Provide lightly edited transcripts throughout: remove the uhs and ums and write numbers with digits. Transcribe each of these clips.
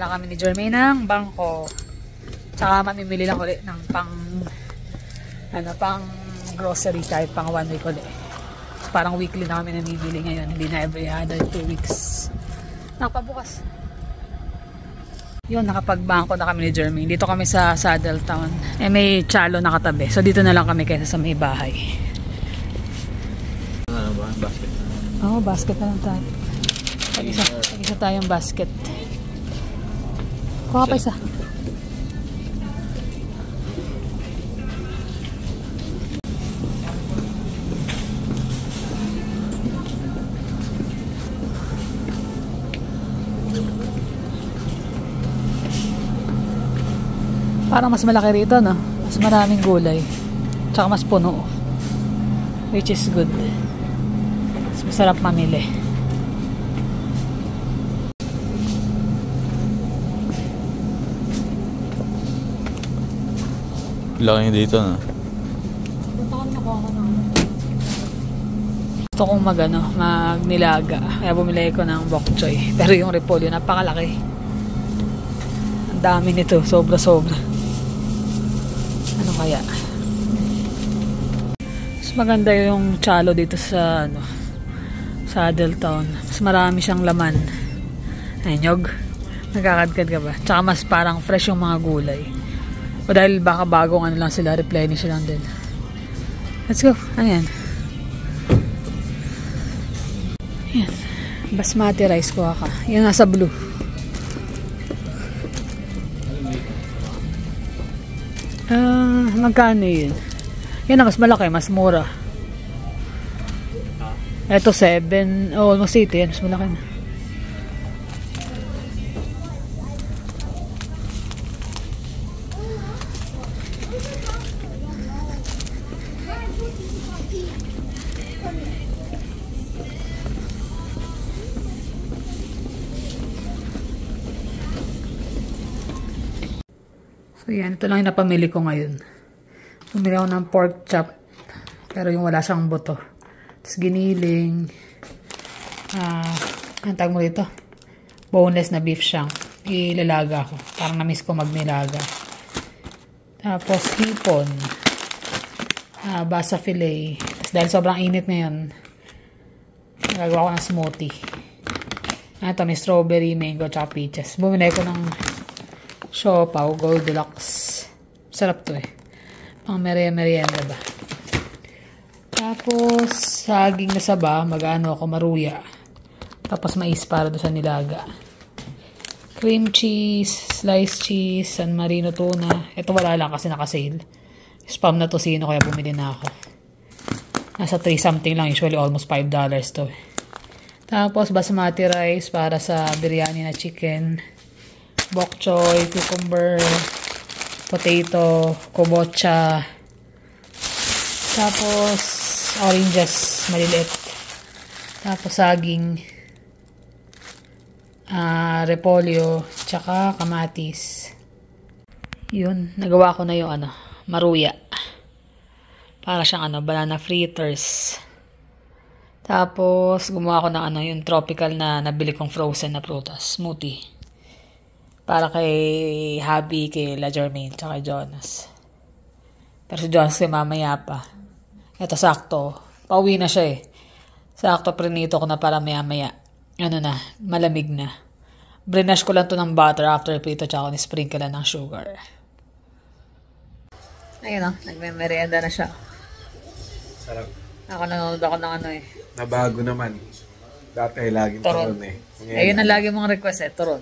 na kami ni Jermaine ng bangko. Tsaka mamimili lang ulit ng pang grocery type, pang 1 week ulit. Parang weekly na kami namibili ngayon, hindi na every other 2 weeks. Nakapabukas. Yun, nakapagbangko na kami ni Jermaine. Dito kami sa Saddle Town. May Chalo nakatabi. So dito na lang kami kaysa sa may bahay. Ano ba? Basket? Oo, basket na lang tayo. Isa tayong basket. Kuha pa isa. Parang mas malaki rito, no? Mas maraming gulay. Tsaka mas puno. Which is good. Mas masarap mamili. Laki dito, no? Gusto kong magnilaga. Kaya bumili ko ng bok choy. Pero yung repolyo, napakalaki. Ang dami nito. Sobra-sobra. Ano kaya? Mas maganda yung Chalo dito sa Saddle Town. Mas marami siyang laman. Ay, nyog. Nagkakadkad ka ba? Tsaka mas parang fresh yung mga gulay. O dahil baka bagong lang sila, replenish lang din. Let's go. Ayan. Ayan. Basmati rice ko ka. Yung nasa blue. Magkano yun? Yan na, mas malaki, mas mura. Ito 7, almost 8 yan, mas malaki na. So yan, ito lang yung napamili ko ngayon. Bumili ako ng pork chop. Pero yung wala siyang buto. Tapos giniling. Ang tawag mo dito? Boneless na beef shank. Ilalaga ko. Parang na-miss ko magnilaga. Tapos hipon. Basa filet. Tapos dahil sobrang init ngayon, nagagawa ko ng smoothie. Ito may strawberry, mango, tsaka peaches. Bumili ko ng Siopaw Goldilocks. Sarap to eh. Pang merienda ba. Tapos saging na saba, mag-ano ako, maruya. Tapos mais para doon sa nilaga. Cream cheese, sliced cheese, San Marino tuna. Ito wala lang kasi naka-sale. Spam na tosino kaya bumili na ako. Nasa 3 something lang, usually almost $5 to. Tapos basmati rice para sa biryani na chicken. Bok choy, cucumber, potato, kobocha. Tapos oranges, maliliit. Tapos saging, repolyo, tsaka kamatis. Yun, nagawa ko na yung maruya. Para siyang banana fritters. Tapos gumawa ko ng yung tropical na nabili kong frozen na prutas, smoothie. Para kay Habi, kay La Jermaine, tsaka kay Jonas. Pero si Jonas kay mamaya pa. Ito sakto. Pauwi na siya eh. Sakto prinito ko na para maya-maya. Malamig na. Brinash ko lang to ng butter after prito tsaka ni-sprinkle ng sugar. Ayun nagme-merienda na siya. Sarap. Ako nanonood ako ng Nabago naman. Dati laging turon eh. Ayun ang lagi mong request eh, turon.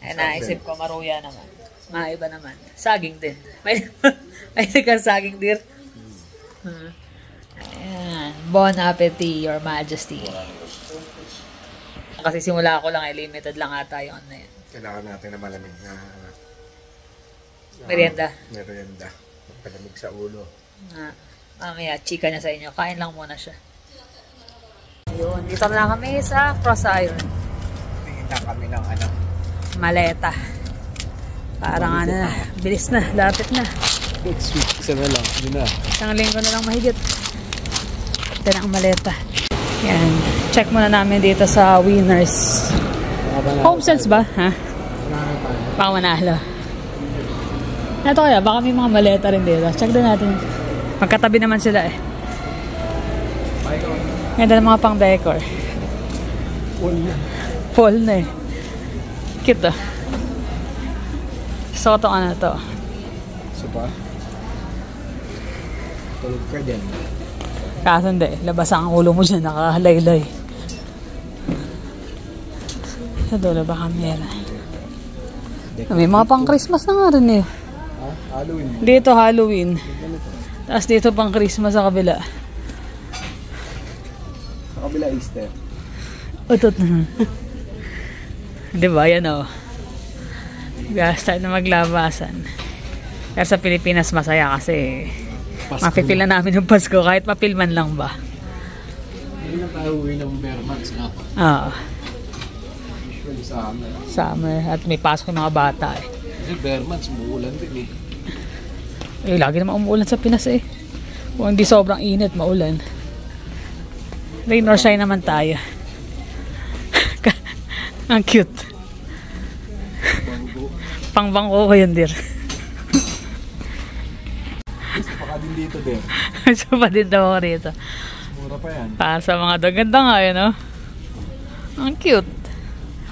Ay, naisip ko, maruya naman. Maiba naman. Saging din. May kang saging, dear. Ayan. Bon appetit, Your Majesty. Kasi simula ko lang, limited lang ata yung yan. Kailangan natin na malamig na merienda. Merienda. Palamig sa ulo. Mamaya, chika niya sa inyo. Kain lang muna siya. Yun. Dito na lang kami sa Cross Iron. Tingin lang kami ng maleta. Parang bilis na, lapit na. Next week, isa na lang. Yun na. Isang linggo na lang mahigit. Ito na ang maleta. Yan. Check muna namin dito sa Winners. Home sales ba? Ha? Baka manalo. Ito kaya, baka may mga maleta rin dito. Check din natin. Magkatabi naman sila eh. Ganda ng mga pang decor. Full na eh. Cute ah. So, itong ano to. Isa pa? Tulog ka dyan. Kaso hindi. Labas ang ulo mo dyan. Nakahalaylay. Sa dulo ba kamera? May mga pang Christmas na nga rin eh. Ha? Halloween. Dito Halloween. Tapos dito pang Christmas sa kabila. Sa kabila Easter. Utot na. Diba? Yan o. Start na maglabasan. Pero sa Pilipinas masaya kasi mapipil na namin yung Pasko kahit mapilman lang ba. Hindi na tayo uwi ng bare months na. Oo. Usually summer. Summer. At may pasok yung mga bata eh. Kasi bare months, umuulan din eh. Lagi naman umuulan sa Pinas eh. Kung hindi sobrang init, maulan. Rain or shine naman tayo. Ang cute. Pangbangko ko yun, dir. Isa pa ka din dito, din. Isa pa din daw ako rito. Mura pa yan. Para sa mga ganda nga yun, no? Ang cute.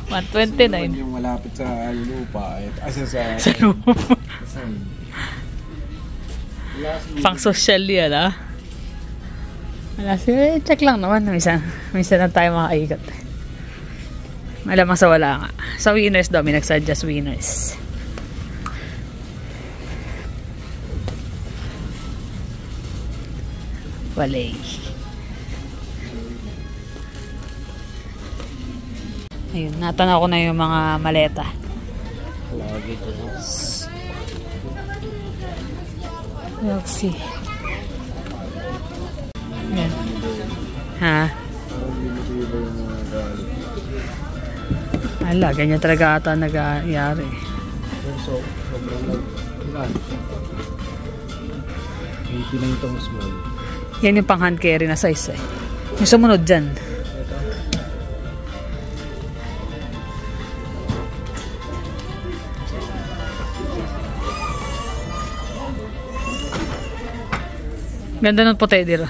129. Yung malapit sa lupa. Asa Sa lupa. Pang social yan, ah. Wala siya. Check lang naman. Minsan na tayo makaigot. Malamang sa wala nga. Sa winners daw, may nagsuggest winners. Walay. Ayun, natanaw ko na yung mga maleta. Lagi ko. Let's see. Yan. Ha? Parang limutin yung mga galit. Ala, ganyan talaga ata nag-aayari. So, sobrang lang. Yung pinahitong small. Yan yung pang hand carry na size eh. Yung sumunod dyan. Ganda ng puti dito.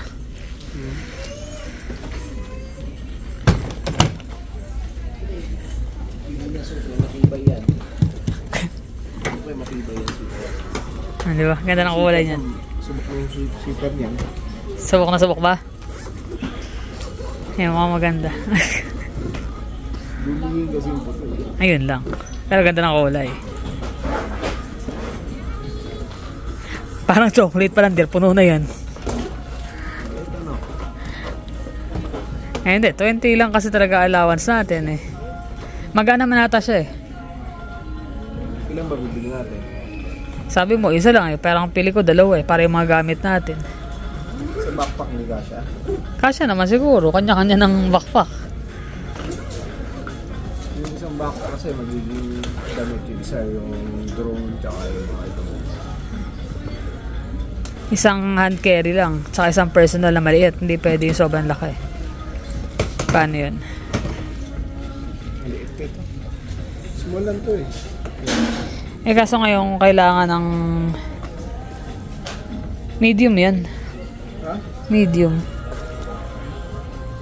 Matibay yan. Matibay yan. Di ba? Ganda ng kulay niyan. Subok mo yung super niyan. Subok na subok ba? Yan, mga maganda. Bumingin kasi yung puto. Ayun lang. Pero ganda ng kulay. Parang chocolate pa lang, dir. Puno na yan. Eh, hindi. 20 lang kasi talaga allowance natin eh. Magana man ata siya eh. Ilan ba bibili natin? Sabi mo, isa lang eh. Parang pili ko dalawa eh. Para yung mga gamit natin. Sa backpack ni Gasha? Kasya naman siguro. Kanya-kanya ng backpack. Yung isang backpack kasi magiging damit yung isa. Yung drone tsaka yung mga ito. Isang hand carry lang. Tsaka isang personal na maliit. Hindi pwede yung sobrang laki. Paano yun? Maliit ito. Small lang to eh. Eh kaso ngayon kailangan ng medium yan. Ha? Medium.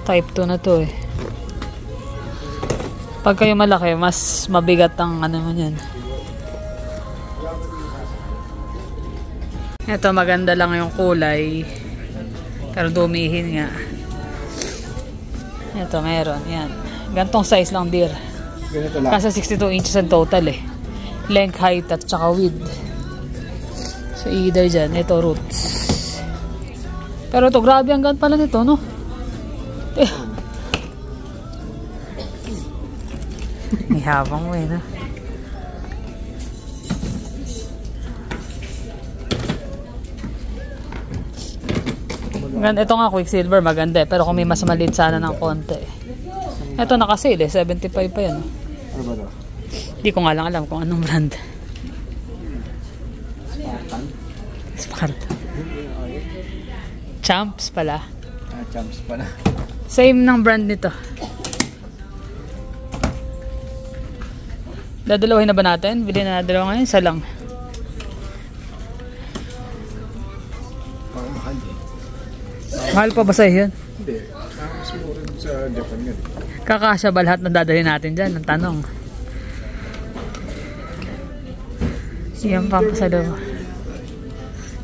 Type 2 na to eh. Pag kayo malaki, mas mabigat ang ano mo yan. Ito maganda lang yung kulay. Pero dumihin nga. Ito meron. Yan. Gantong size lang dir. Ganito lang. Kasi 62 inches ang total eh. Length, height at saka width. So either dyan. Ito roots. Pero ito grabe ang ganda pala nito no. Eh. May habang mo eh no. Ito nga Quicksilver maganda eh. Pero kung may mas maliit sana ng konti. Ito naka-sale eh. 75 pa yan. Ano ba ito? Hindi ko nga lang alam kung anong brand. Spartan? Spartan. Champs pala. Ah, Champs pala. Same ng brand nito. Dadalawahin na ba natin? Bili na dalawa ngayon, isa lang. Mahal eh. Mahal pa ba sa'yo yun? Hindi. Mas mura sa Japan yun. Kakasya ba lahat na dadalhin natin dyan? Ang tanong. Yan pa sa loob.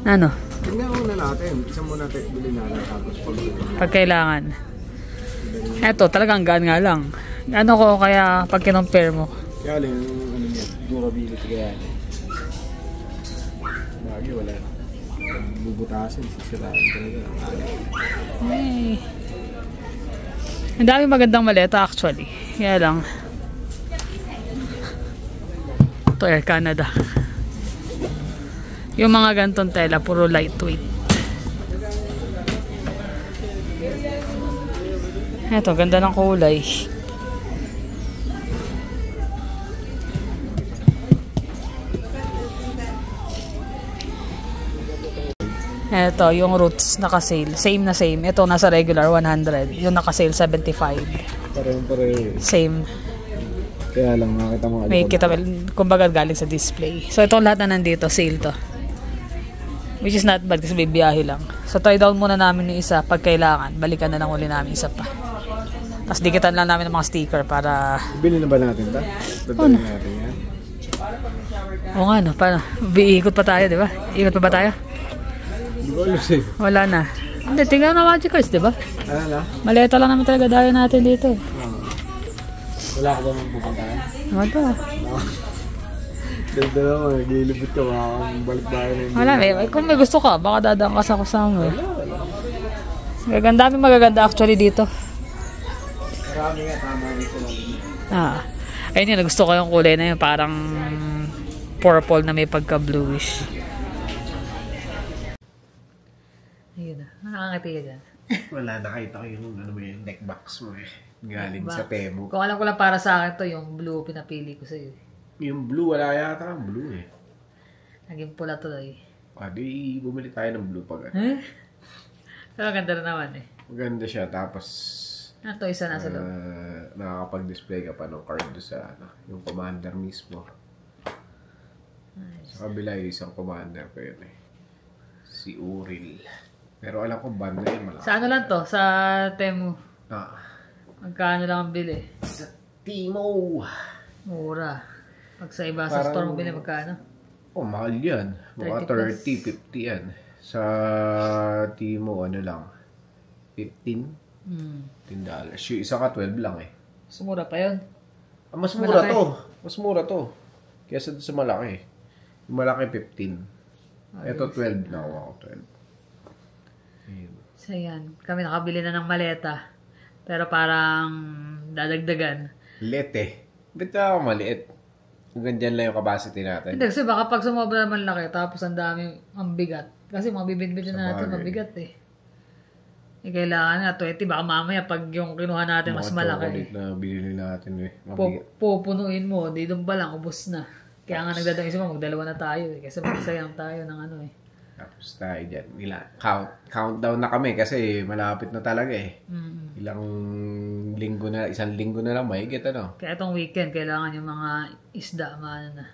Ano? Tingnan muna natin. Isa muna natin bili natin tapos Pag kailangan. Eto, talagang gaan nga lang. Ano ko kaya pag kinompare mo? kaya lang yung ano niya, durability kaya niya. Lagi wala. Bubutasin, sisiraan talaga. Hey. Ang dami magandang maleta actually. Kaya lang. Ito Air Canada. Yung mga gantong tela, puro lightweight. Ito, ganda ng kulay. Ito, yung Roots naka-sale. Same na same. Ito nasa regular 100. Yung naka-sale 75. Pareho. Same. Kaya lang nakita mo. May kita, kumbaga galing sa display. So ito lahat na nandito, sale to. Which is not bad kasi bibiyahe lang. So try down muna namin yung isa pag kailangan. Balikan na lang uli namin isa pa. Tapos dikitan lang namin ng mga sticker para... Bili na ba natin ta? Dadalhin natin yan. Oo nga no, paano? Iikot pa tayo, di ba? Ikot pa ba tayo? Hindi ko alam sa'yo. Wala na. Hindi, tingnan na Magic Cards, di ba? Ano na? Maleta lang naman talaga dayo natin dito. Wala ka ba mong pupuntahan? Wala. Ganda naman, naglilibot ka balik bahay na hindi. Wala, kung may gusto ka, baka dadaan ka sa kusama. Gaganda, magaganda actually dito. Marami nga, tama rin sila. Ayun yun, gusto ko yung kulay na yun, parang purple na may pagka-bluish. Ayun na, nakakati ka dyan. Wala, nakita ko yung ano mo yung neck box mo eh. Galing sa Temu. Kung alam ko lang para sa akin to, yung blue pinapili ko sa'yo. Yung blue, wala yata ang blue eh. Naging pula tuloy. Di bumili tayo ng blue pag ano. Pero ganda na naman eh. Maganda siya, tapos Ano to, isa nasa loob? nakakapag-display ka pa ng card doon sa yung commander mismo. Nice. Sa kabila yung isang commander ko yun eh. Si Uril. Pero alam ko banda yun malaki. Sa ano lang to? Sa Temu. Magkano lang ang bili? Sa Timo. Mura. Pag sa iba sa store mo bili, magkano? Mahal yan. Mga 30, 50 yan. Sa Timo, ano lang. 15? $10. Yung isa ka 12 lang eh. Sumura pa yun. Mas mura malaki. Mas mura to. Kesa sa malaki. Yung malaki 15. Ito 12 na ako. 12. Ayun. So yan. Kami nakabili na ng maleta. Pero parang dadagdagan. Liit eh. Ba't ako maliit? Hanggang dyan lang yung capacity natin. Hindi, kasi baka pag sumobra naman laki, tapos ang dami, ang bigat. Kasi mga bibit-bit na natin, mabigat eh. Kailangan nga 20, baka mamaya pag yung kinuha natin mas malaki. Mga chocolate na binili natin eh. Pupunuin mo, di doon pa lang, ubos na. Kaya nga nagdadang isip mo, magdalawa na tayo eh. Kasi magsayang tayo ng ano eh. Tapos tayo dyan. Countdown na kami kasi malapit na talaga eh. Isang linggo na lang mahigit ano. Kaya itong weekend, kailangan yung mga isda, maano na.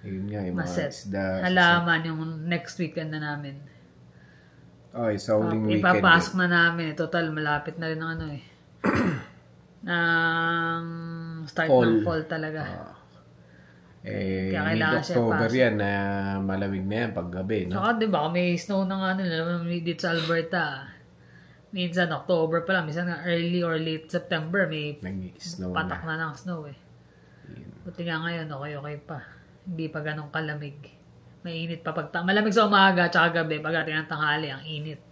Yun nga, yung mga isda. Halaman yung next weekend na namin. Sa huling weekend. Ipapasok na namin. Total, malapit na rin ng ano eh. ng start ng fall talaga. Mid-October yan na malamig na yan paggabi. No? Saka diba, may snow na nga dito sa Alberta. Minsan October pa lang, minsan early or late September may patak na ng snow eh. Buti nga ngayon, okay pa. Hindi pa ganun kalamig. Mainit pa malamig sa umaga tsaka gabi, pagdating ng tanghali, ang init.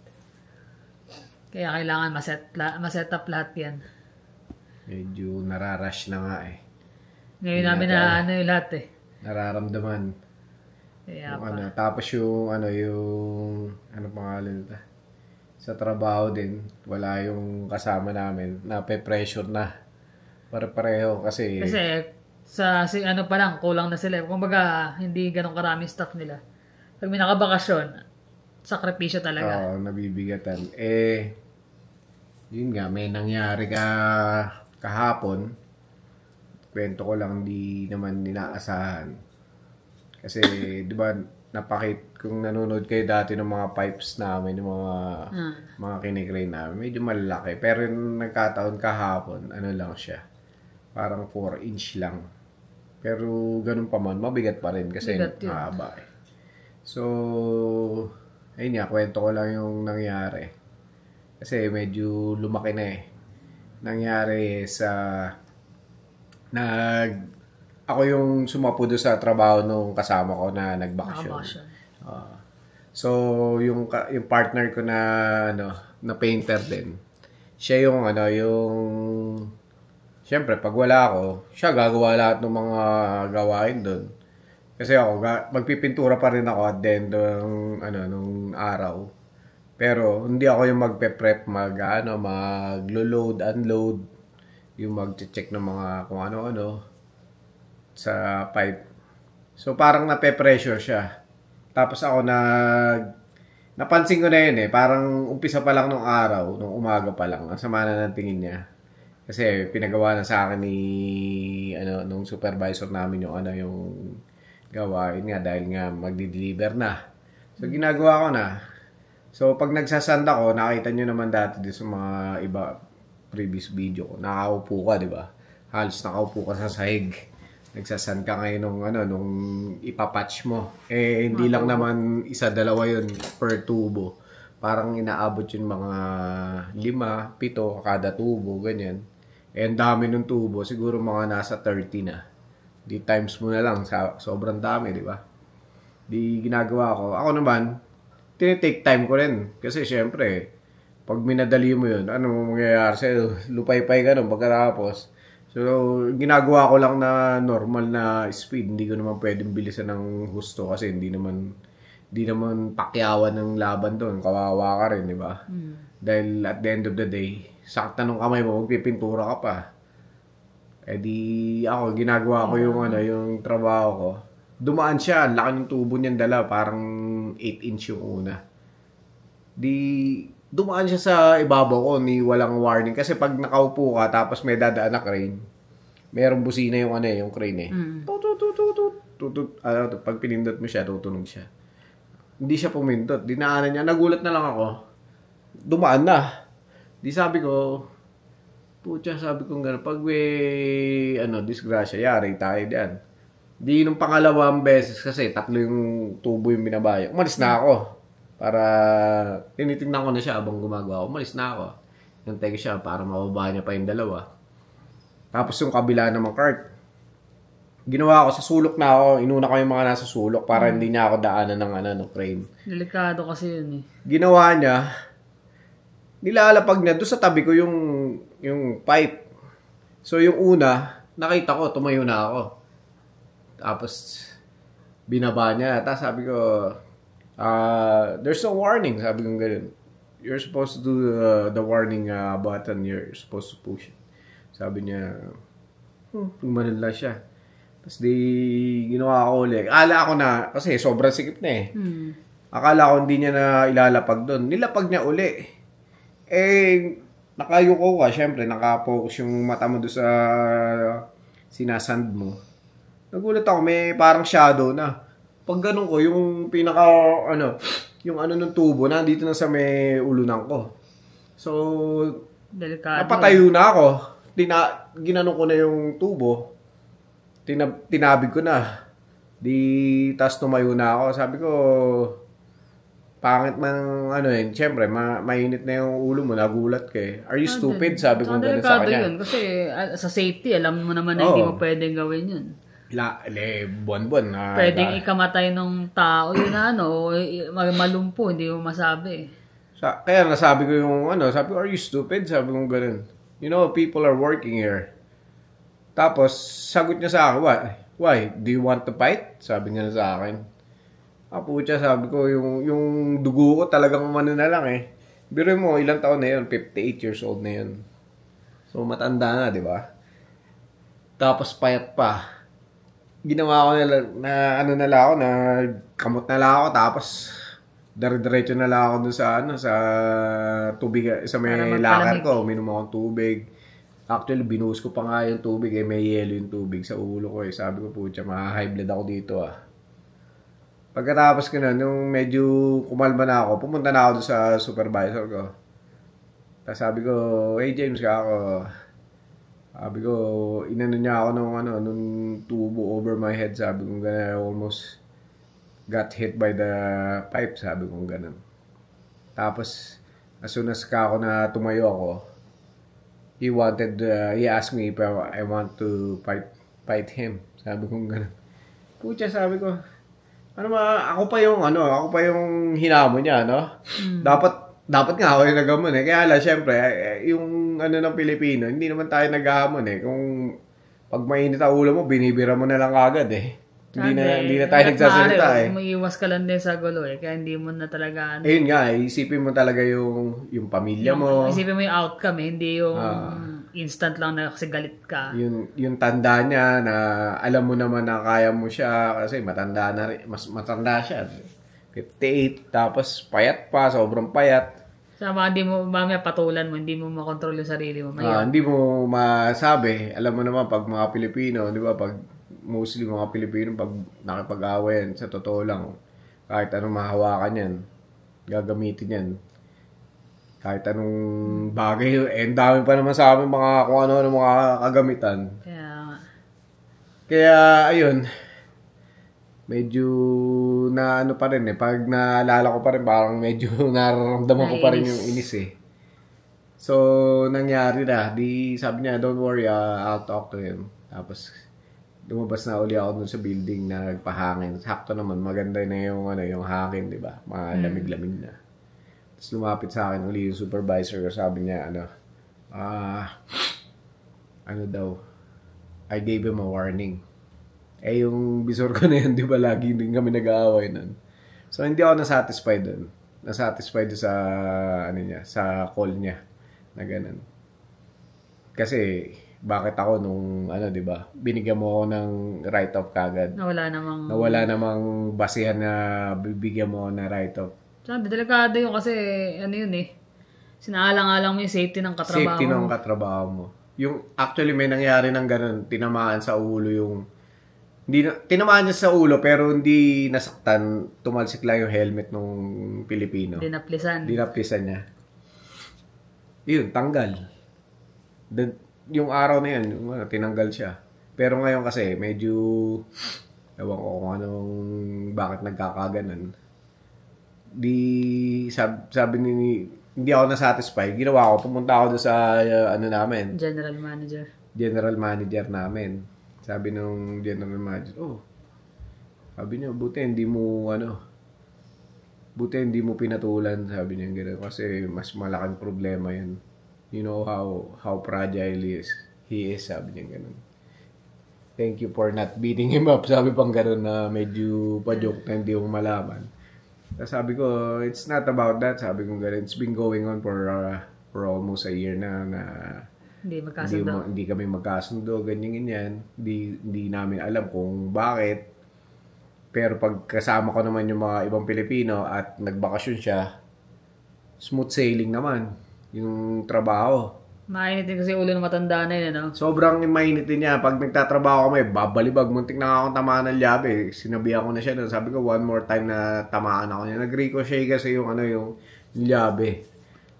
Kaya kailangan maset up lahat yan. Medyo nararush na nga eh. Ngayon namin na yung lahat eh. Nararamdaman. Kaya tapos yung pangalan nito? Sa trabaho din, wala yung kasama namin. Nape-pressure na. Pare-pareho kasi sa ano pa lang, kulang na sila. Kumbaga, hindi ganun karaming staff nila. Pag may nakabakasyon, sakripisyo talaga. Nabibigatan. Yun nga, may nangyari kahapon kwento ko lang, di naman inaasahan. Kasi, di ba, kung nanonood kayo dati ng mga pipes namin, ng mga kinikrane namin, medyo malalaki. Pero yung nagkataon kahapon, ano lang siya, parang 4-inch lang. Pero ganun pa man, mabigat pa rin kasi mahaba eh. So, ayun nga, kwento ko lang yung nangyari. Kasi medyo lumaki na eh. Nangyari sa ako yung sumapo doon sa trabaho nung kasama ko na nagbakasyon. So yung partner ko na na painter din. Siya yung syempre pag wala ako, siya gagawa lahat ng mga gawain doon. Kasi ako magpipintura pa rin ako at the end nung araw. Pero hindi ako yung magpe-prep, maglo-load, unload, yung mag-check ng mga kung ano-ano sa pipe. So parang nape-pressure siya. Tapos ako napansin ko na yun eh. Parang umpisa pa lang nung araw, nung umaga pa lang, ang sama na ng tingin niya. Kasi pinagawa na sa akin nung supervisor namin yung gawain nga dahil nga magdi-deliver na. So ginagawa ko na. So pag nagsasand ako, nakita nyo naman dati sa mga iba previous video ko, nakaupo ka, di ba? Halos nakaupo ka sa sahig. Nagsasand ka ngayon nung ipapatch mo. Eh, hindi lang naman isa-dalawa yun per tubo. Parang inaabot yung mga 5, 7 kada tubo, ganyan. Eh, ang dami ng tubo. Siguro mga nasa 30 na. Di times mo na lang. Sobrang dami, di ba? Di ginagawa ko. Ako naman, tinitake time ko rin. Kasi syempre, pag minadali mo yun, ano mangyayari sa'yo? Lupay-pay ka nun pagkatapos. So, ginagawa ko lang na normal na speed. Hindi ko naman pwedeng bilisan ng husto kasi hindi naman pakyawan ng laban doon. Kawawa ka rin, di ba? Dahil at the end of the day, sakta ng kamay mo, magpipintura ka pa. Eh di, ako, ginagawa ko yung trabaho ko. Dumaan siya, laki ng tubo niyang dala, parang 8-inch yung una. Dumaan siya sa ibabaw ko ni walang warning. Kasi pag nakaupo ka, tapos may dadaan na crane, merong busina yung crane eh. Pag pinindot mo siya, tutunog siya. Hindi siya pumindot. Dinaanan niya. Nagulat na lang ako. Dumaan na. Di sabi ko, sabi ko gano'n. Pag may, disgrasya, yari tayo diyan. Di nung pangalawang beses kasi, 3 yung tubo yung binabayo. Umalis na ako. Para, tinitingnan ko na siya habang gumagawa. Umalis na ako. Nantay ko siya para mababa niya pa yung 2. Tapos yung kabila namang cart. Ginawa ko, sa sulok na ako. Inuna ko yung mga nasa sulok para hindi niya ako daanan ng crane. Delikado kasi yun eh. Ginawa niya, nilalapag niya. Doon sa tabi ko yung pipe. So yung una, nakita ko, tumayo na ako. Tapos, binaba niya. Tapos sabi ko, there's no warning. Sabi ko ganun. You're supposed to do the warning button. You're supposed to push it. Sabi niya, tumanon lang siya. Tapos ginawa ko ulit. Akala ko na, kasi sobrang sikip na eh. Akala ko hindi niya na ilalapag doon. Nilapag niya uli. Eh, nakayuko ka. Syempre, nakapokus yung mata mo doon sa sinasand mo. Nagulat ako, may parang shadow na. Pag ganun ko, yung pinaka, yung ng tubo, nandito na sa may ulunan ko. So, delikado. Napatayo na ako. Ginanong ko na yung tubo. Tinabig ko na. Tas tumayo na ako. Sabi ko, pangit mang siyempre, mainit na yung ulo mo, nagulat ka eh. Are you stupid? Sabi ko ganun sa kanya. Yun, kasi sa safety, alam mo naman na hindi mo pwedeng gawin yun. Buwan-buwan na. Pwedeng ikamatay ng tao yun malumpo, hindi mo masabi. Kaya nasabi ko sabi ko, are you stupid? Sabi ko ganun. You know, people are working here. Tapos, sagot niya sa akin, why? Do you want to fight? Sabi niya sa akin. Sabi ko, yung dugo ko talagang na lang eh. Biro mo, ilang taon na yun? 58 years old na yun. So, matanda na, di ba? Tapos, payat pa. Ginawa ko na kamot na lang ako, tapos dire-diretso na lang ako dun sa tubig, sa may lakar ko, minum akong tubig. Actually, binuhos ko pa nga yung tubig may yelo yung tubig sa ulo ko Sabi ko, putya, high blood ako dito Pagkatapos ko nun, yung medyo kumalma na ako, pumunta na ako doon sa supervisor ko. Tapos sabi ko, hey James ka ako. Sabi ko, inano niya ako nung tubo over my head. Sabi ko, gano'n, almost got hit by the pipe. Sabi ko, gano'n. Tapos, as soon as ako na tumayo ako, he asked me if I want to fight him. Sabi ko, gano'n. Pucha, sabi ko, ako pa yung hinamo niya, no? Dapat nga ako yung nagamon Kaya lang, syempre, yung ng Pilipino, hindi naman tayo naghahamon Kung pag mainit ang ulo mo, binibira mo na lang agad Hindi na tayo nagsasalita Umiiwas ka lang din sa gulo Kaya hindi mo na talaga Ayun nga, isipin mo talaga yung pamilya mo. Isipin mo yung outcome hindi yung instant lang na kasi galit ka. Yung tanda niya na alam mo naman na kaya mo siya kasi matanda na rin, mas matanda siya. 58, tapos payat pa, sobrang payat. Sama, hindi mo, mamaya patulan mo, hindi mo makontrol yung sarili mo. Hindi mo masabi. Alam mo naman, pag mga Pilipino, di ba, pag mostly mga Pilipino, pag nakipag-awayan, sa totoo lang, kahit anong mahawakan yan, gagamitin yan. Kahit anong bagay, ang dami pa naman sa amin mga kung ano mga kagamitan. Kaya ayun, medyo na ano pa rin pag naalala ko pa rin, parang medyo nararamdaman ko pa rin yung inis So, nangyari na. Sabi niya, don't worry, I'll talk to him. Tapos, lumabas na uli ako dun sa building na nagpahangin. Sakto naman, maganda na yung hangin, di ba? Malamig-lamig na. Tapos lumapit sa akin uli yung supervisor ko. Sabi niya, daw, I gave him a warning. Yung bisor ko na yun, di ba, lagi din kami nag-aaway nun. So, hindi ako nasatisfied dun. Nasatisfied sa, sa call niya na ganun. Kasi, bakit ako nung, di ba, binigyan mo ako ng write-off kagad. Nawala namang basihan na bibigyan mo na write-off. Sabi, delikado yun kasi, sinaalang-alang mo yung safety ng katrabaho. Safety ng katrabaho mo. Actually, may nangyari ng ganun, tinamaan sa ulo tinamaan niya sa ulo, pero hindi nasaktan, tumalsik lang yung helmet nung Pilipino. Dinaplisan niya. Yun, tanggal. Yung araw na yan, tinanggal siya. Pero ngayon kasi, medyo, ewan ko kung bakit nagkakaganan. Sabi hindi ako nasatisfy. Ginawa ko, pumunta ako doon sa namin. General manager namin. Sabi nung general manager, sabi niya, buti hindi mo pinatulan, sabi niya gano'n, kasi mas malaking problema yun. You know how fragile he is, sabi niya gano'n. Thank you for not beating him up, sabi pang gano'n na medyo pa-joke na hindi mo malaman. Sabi ko, it's not about that. Sabi ko gano'n, it's been going on for almost a year na hindi kami magkasundo, ganyan. Hindi namin alam kung bakit. Pero pag kasama ko naman yung mga ibang Pilipino at nagbakasyon siya, smooth sailing naman yung trabaho. Mainit din kasi ulo ng matanda na yun, Sobrang mainit din niya. Pag nagtatrabaho kami, babalibag. Muntik na akong tamaan ng llabe. Sinabihan ko na siya doon. Sabi ko, one more time na tamaan ako niya. Nag-ricochet kasi yung llabe.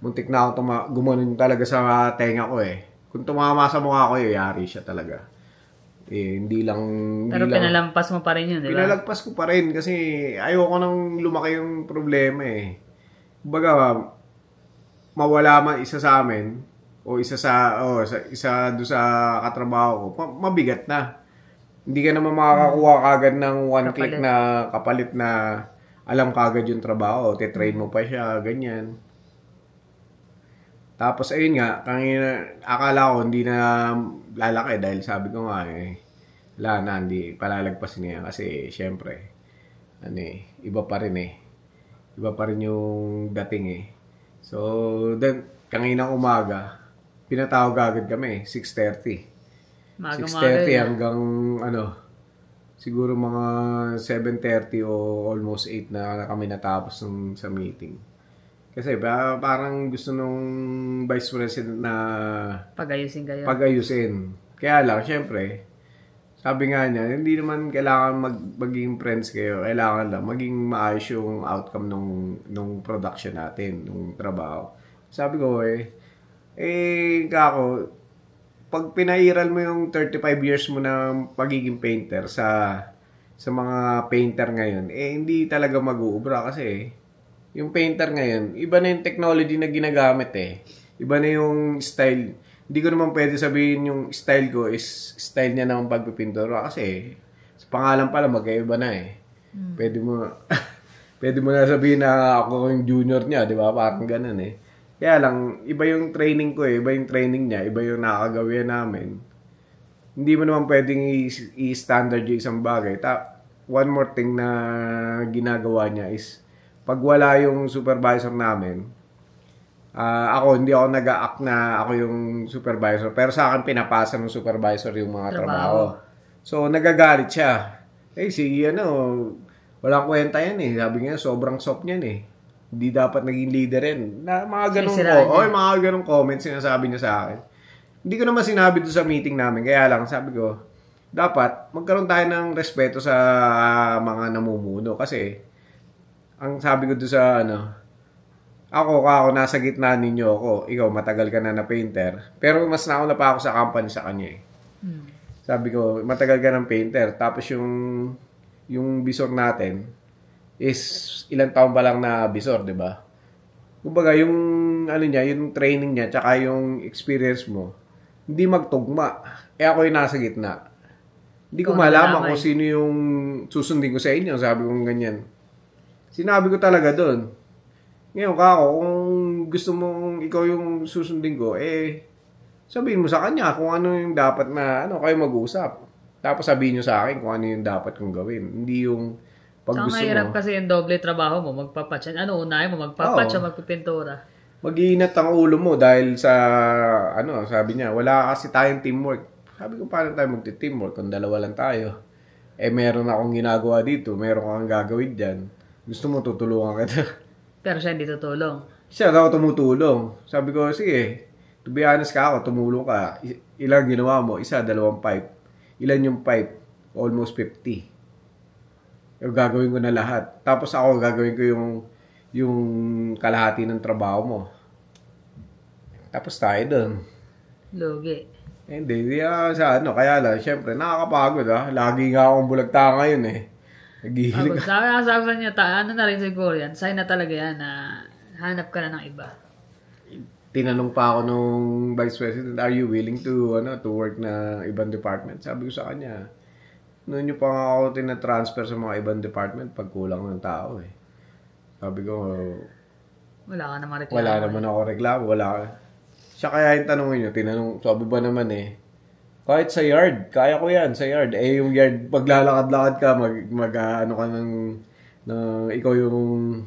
Muntik na akong gumanon talaga sa tenga ko Kung tumama sa mukha ko, yari siya talaga. Pero pinalampas mo pa rin yun, di ba? Pinalagpas ko pa rin kasi ayoko nang lumaki yung problema Kumbaga, mawala man isa sa amin, o isa doon sa katrabaho ko, mabigat na. Hindi ka naman makakakuha kagad ng one click na kapalit na alam kagad yung trabaho. Titrain mo pa siya, ganyan. Tapos ayun nga, akala ko hindi na lalaki dahil sabi ko nga hindi palalagpasin niya kasi syempre, iba pa rin Iba pa rin yung dating So, then, kanina umaga, pinatawag agad kami, 6:30. 6:30 hanggang siguro mga 7:30 o almost 8 na kami natapos sa meeting. Kasi parang gusto nung vice president na Pag-ayusin kayo. pag-ayusin. Kaya lang, syempre, sabi nga niya, hindi naman kailangan maging friends kayo. Kailangan lang maging maayos yung outcome nung production natin, nung trabaho. Sabi ko, kako, pag pinairal mo yung 35 years mo na pagiging painter sa mga painter ngayon, hindi talaga mag-uubra kasi yung painter ngayon, iba na yung technology na ginagamit Iba na yung style. Hindi ko naman pwede sabihin yung style ko is style niya ng pagpipintura kasi sa pangalan pala magkaiba na Pwede mo pwede mo na sabihin na ako yung junior niya, di ba? Parang ganun Kaya lang, iba yung training ko iba yung training niya, iba yung nakakagawin namin. Hindi mo naman pwedeng i-standard yung isang bagay. One more thing na ginagawa niya is pag wala yung supervisor namin, hindi ako nag-a-act na ako yung supervisor. Pero sa akin, pinapasa ng supervisor yung mga trabaho. So, nagagalit siya. Walang kwenta yan Sabi niya, sobrang soft niyan Hindi dapat naging leader yan. Mga ganong comments sinasabi niya sa akin. Hindi ko naman sinabi doon sa meeting namin. Kaya lang, sabi ko, dapat magkaroon tayo ng respeto sa mga namumuno. Kasi, ang sabi ko doon sa ako nasa gitna ninyo ako. Ikaw, matagal ka na painter. Pero mas nauna pa ako sa company sa kanya Sabi ko, matagal ka ng painter. Tapos yung bisor natin is ilang taon pa lang na bisor, di ba? Kumbaga, yung yung training niya, tsaka yung experience mo, hindi magtugma. Ako yung nasa gitna. Hindi ko malaman kung sino yung susundin ko sa inyo. Sabi ko ganyan. Sinabi ko talaga doon. Ngayon, kung gusto mong ikaw yung susundin ko, sabihin mo sa kanya kung ano yung dapat na, kayo mag-usap. Tapos sabihin nyo sa akin kung ano yung dapat kong gawin. Hindi yung pag gusto mo. Mahirap kasi yung doble trabaho mo, magpapatch. Unahin mo, magpapatch o magpipintura. Mag-iinat ang ulo mo dahil sa, sabi niya, wala kasi tayong teamwork. Sabi ko, paano tayo magti-teamwork kung dalawa lang tayo? Meron akong ginagawa dito, meron kang gagawin dyan. Gusto mo tutulungan kita. Pero siya hindi tutulong. Siya daw tumutulong. Sabi ko, sige, to be honest ka ako, tumulong ka. Ilang ginawa mo? 1, 2 pipe. Ilan yung pipe? Almost 50. Yung gagawin ko na lahat. Tapos ako gagawin ko yung kalahati ng trabaho mo. Tapos tayo doon. Lugi. Hindi, kaya lang, syempre, nakakapagod Lagi nga akong bulagta ngayon Naghihilig. Sabi niya, na rin siguro yan. Sign na talaga yan na hanap ka na ng iba. Tinanong pa ako nung Vice President, are you willing to work na ibang department? Sabi ko sa kanya, noon nyo pa nga ako tinatransfer sa mga ibang department pag kulang ng tao Sabi ko, wala ka naman reklamo. Wala naman ako reklamo. Siya kaya yung tanongin nyo, tinanong, sabi ba naman kahit sa yard, kaya ko yan, sa yard. Yung yard, paglalakad-lakad ka, ka ng ikaw yung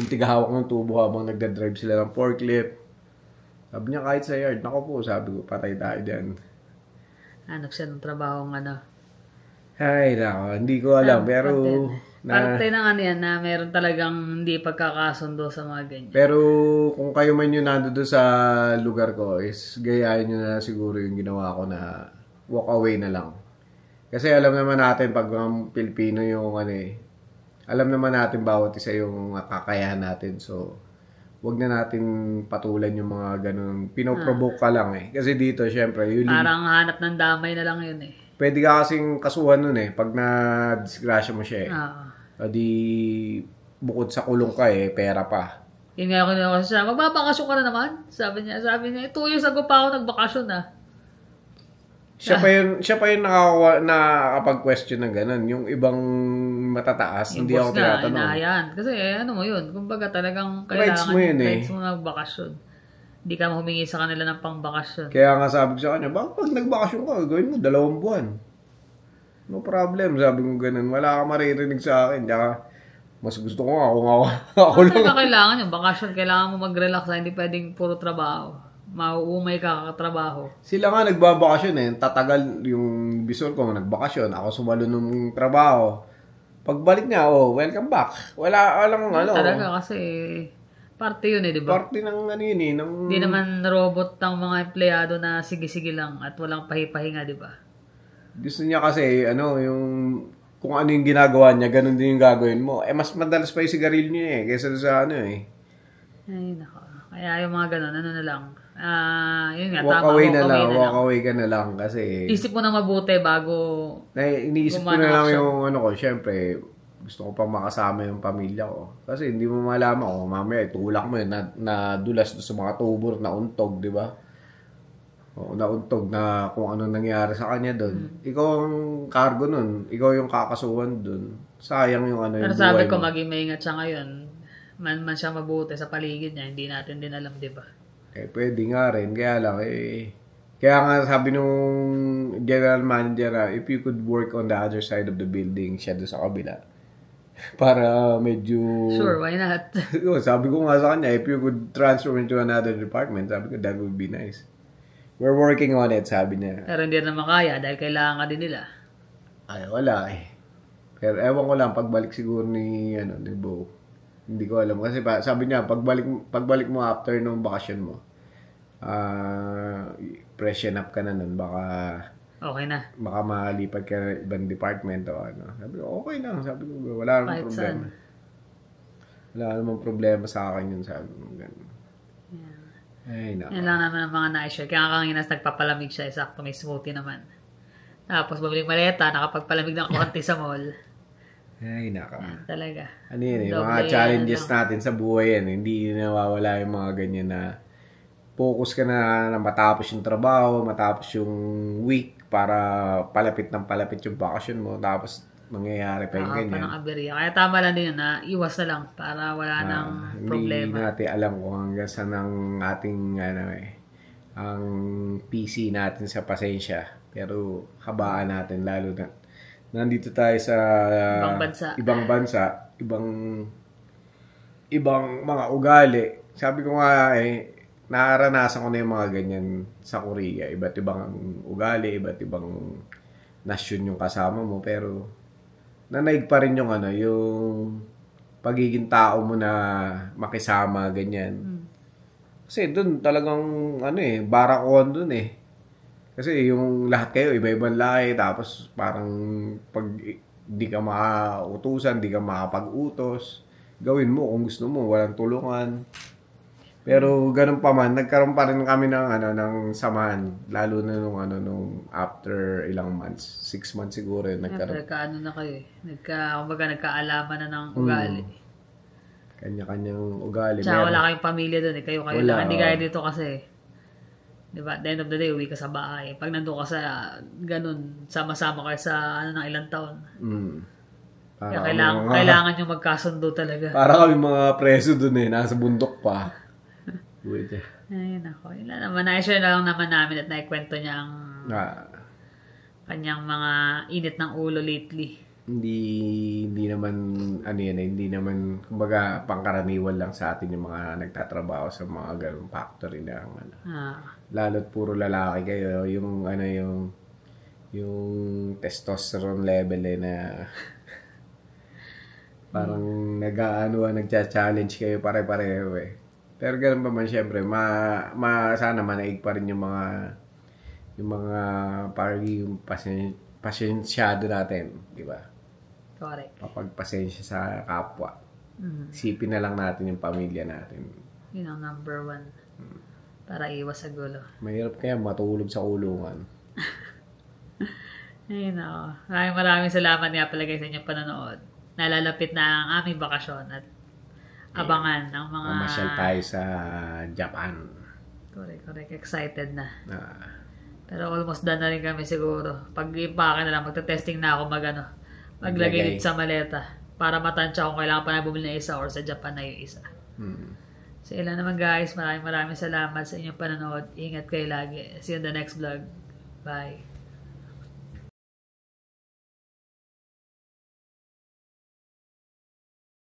tigahawak ng tubo habang nagdadrive sila ng forklift. Sabi niya, kahit sa yard, nako po, sabi ko, patay tayo dyan. Hanap siya ng trabaho Ay, nako, hindi ko alam, pero parte ng yan na meron talagang hindi pagkakasundo sa mga ganyan. Pero kung kayo man yung nandun sa lugar ko, is gayahin nyo na siguro yung ginawa ko na walk away na lang. Kasi alam naman natin pag Pilipino yung alam naman natin bawat isa yung kakayahan natin. So, wag na natin patulan yung mga ganun. Pinoprovoke ka lang Kasi dito, syempre, parang hanap ng damay na lang yun Pwede ka kasing kasuhan nun pag na-disgrasya mo siya Di bukod sa kulong ka pera pa. Yun nga ako nila kasi magbabakasyon ka na naman. Sabi niya, 2 years ago pa ako nagbakasyon Siya pa yung nakakapag-question ng ganun. Yung ibang matataas, yung hindi ako tinatanong. Inahayan. Kasi mo yun. Kumbaga talagang rights kailangan mo nagbakasyon. Hindi ka humingi sa kanila ng pangbakasyon. Kaya nga sabi ko sa kanya, pag nagbakasyon ka, gawin mo 2 buwan. No problem, sabi ko ganun. Wala ka maririnig sa akin. Tsaka, mas gusto ko nga kung ako lang. Kailangan yung bakasyon. Kailangan mo mag-relax hindi pwedeng puro trabaho. Mauumay ka katrabaho. Sila nga nagbabakasyon Tatagal yung bisor ko nagbakasyon. Ako sumalo ng trabaho. Pagbalik niya, welcome back. Walang Talaga kasi Parte yun di ba? Parte ng ano yun Hindi naman robot ang mga empleyado na sige-sige lang at walang pahipahinga, di ba? Gusto niya kasi, yung kung ano yung ginagawa niya, ganun din yung gagawin mo. Mas madalas pa yung sigarilyo niya kaysa sa Ay, nako. Kaya yung mga ganun, ano na lang. Yun nga, walk tama. Away na lang. Walk away ka na lang kasi... Isip mo na mabuti bago... Iniisip ko na lang yung syempre, gusto ko pang makasama yung pamilya ko. Kasi hindi mo malaman kung mamaya itulak mo yun na dulas sa mga tubor na untog, di ba? O nauntog na kung ano nangyari sa kanya doon. Ikaw ang cargo nun. Ikaw yung kakasuhan doon. Sayang yung yung pero sabi ko, maging maingat siya ngayon. Man siya mabuti sa paligid niya. Hindi natin din alam, di ba? Pwede nga rin. Kaya lang, kaya nga sabi nung general manager if you could work on the other side of the building, siya doon sa kabila. Para medyo... Sure, why not? Sabi ko nga sa kanya, if you could transfer into another department, sabi ko, that would be nice. We're working on it, sabi niya. Pero hindi na makaya dahil kailangan ka din nila. Ay, wala Pero ewan ko lang, pagbalik siguro ni Bo. Hindi ko alam. Kasi sabi niya, pagbalik mo after nung bakasyon mo, freshen up ka na nun, baka okay na. Baka malipat ka na ibang department o ano. Sabi ko, okay lang. Sabi ko, wala namang problema. Wala namang problema sa akin yun. Sabi ko, gano'n. Ay, yan lang naman ang mga na-share. Kaya kanginas nagpapalamig siya. Sakto may smoothie naman. Tapos bumalik maleta, nakapagpalamig ng konti sa mall. Ay, naka. Talaga. Ano yun, yung mga challenges natin sa buhay yan. Hindi nawawala yung mga ganyan na focus ka na matapos yung trabaho, matapos yung week para palapit yung bakasyon mo. Tapos mangyayari pa yung ganyan. Parang aberya. Kaya tama lang din yun na iwas na lang para wala nang problema. Hindi natin alam kung hanggang saan ang ating ang PC natin sa pasensya. Pero habaan natin lalo na nandito tayo sa ibang bansa, ibang mga ugali. Sabi ko nga naranasan ko na yung mga ganyan sa Korea. Iba't ibang ugali, iba't ibang nasyon yung kasama mo. Pero nanaig pa rin yung yung pagiging tao mo na makisama, ganyan. Kasi doon talagang barakuan doon Kasi yung lahat kayo, iba-ibang lahi, tapos parang pag di ka makautusan, di ka makapag-utos, gawin mo kung gusto mo, walang tulungan. Pero ganun pa man, nagkaroon pa rin kami ng samahan, lalo na nung after ilang months, 6 months siguro nagkaroon. Nagkaano na kayo nagkaalaman na ng ugali. Kanya-kanyang ugali. Tsaka wala kayong pamilya doon kayo lang. Hindi kaya dito kasi, diba, at the end of the day, uwi ka sa bahay. Pag nandun ka sa ganun, sama-sama kayo sa ng ilang taon. Kaya kailangan nyo magkasundo talaga. Para kami mga preso doon nasa bundok pa. Ayun ako. Ilan naman, na-share na lang naman namin at naikwento niya ang kanyang mga init ng ulo lately. Hindi naman hindi naman kumbaga pangkaraniwan lang sa atin yung mga nagtatrabaho sa mga ganung factory na lalo't puro lalaki kayo yung yung testosterone level na parang nagcha-challenge kayo pare-pareho Pero ganun pa man syempre, sana manaig pa rin yung mga parang pasyensyado natin, di ba? Correct. Kapag-pasensya sa kapwa. Isipin na lang natin yung pamilya natin. Yun ang number 1. Para iwas sa gulo. Mahirap kaya matulog sa kulungan. Ayun ako. Maraming salamat nga pala guys sa inyong panonood. Nalalapit na ang aming bakasyon at abangan ang mga... Mamasyal tayo sa Japan. Correct. Excited na. Pero almost done na rin kami siguro. Pag-impake na lang, magta-testing na ako maglagay sa maleta para matansya kung kailangan pa na bumili na isa or sa Japan na yung isa. So ilan naman guys, maraming salamat sa inyong panonood. Ingat kayo lagi. See you in the next vlog. Bye.